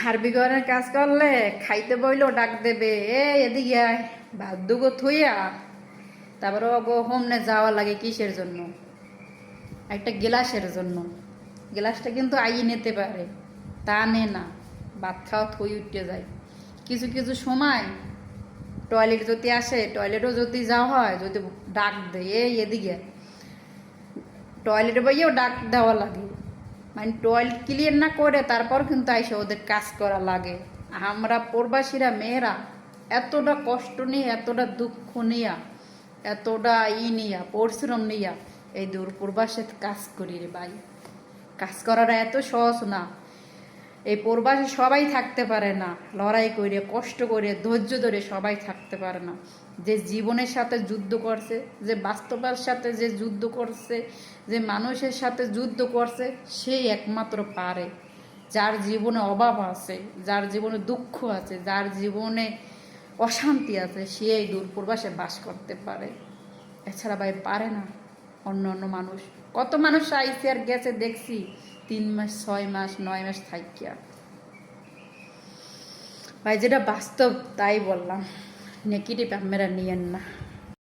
আর বিঘরের কাজ করলে খাইতে বইলেও ডাক দেবে, এদিকে আয়, ভাত দুগো থুইয়া তারপরে ওগো হোমনে যাওয়া লাগে কিসের জন্য? একটা গ্লাসের জন্য। গ্লাসটা কিন্তু আইয়ে নিতে পারে, তা নে না, ভাত খাওয়া থই উঠতে যায়। কিছু কিছু সময় টয়লেট যদি আসে, টয়লেটও যদি যাওয়া হয়, যদি ডাক দেয় এদিকে, টয়লেটে বইয়েও ডাক দেওয়া লাগে। মানে টয়লেট ক্লিয়ার না করে তারপর কিন্তু আইসে ওদের কাজ করা লাগে। আমরা প্রবাসীরা মেয়েরা এতটা কষ্ট নিয়ে, এতটা দুঃখ নিয়া, এতটা নিয়া, পরিশ্রম নিয়া এই দূর প্রবাসে কাজ করি রে ভাই। কাজ করাটা এত সহজ না। এই প্রবাসে সবাই থাকতে পারে না, লড়াই করে কষ্ট করে ধৈর্য ধরে সবাই থাকতে পারে না। যে জীবনের সাথে যুদ্ধ করছে, যে বাস্তবের সাথে যে যুদ্ধ করছে, যে মানুষের সাথে যুদ্ধ করছে, সেই একমাত্র পারে। যার জীবনে অভাব আছে, যার জীবনে দুঃখ আছে, যার জীবনে অশান্তি আছে, সে এই দূর প্রবাসে বাস করতে পারে। এছাড়া ভাই পারে না অন্য অন্য মানুষ। কত মানুষ আইসি আর গেছে দেখছি 3 মাস 6 মাস 9 মাস থাকিয়া। ভাই যেটা বাস্তব তাই বললাম, নেগেটিভ আপনারা নিয়েন না।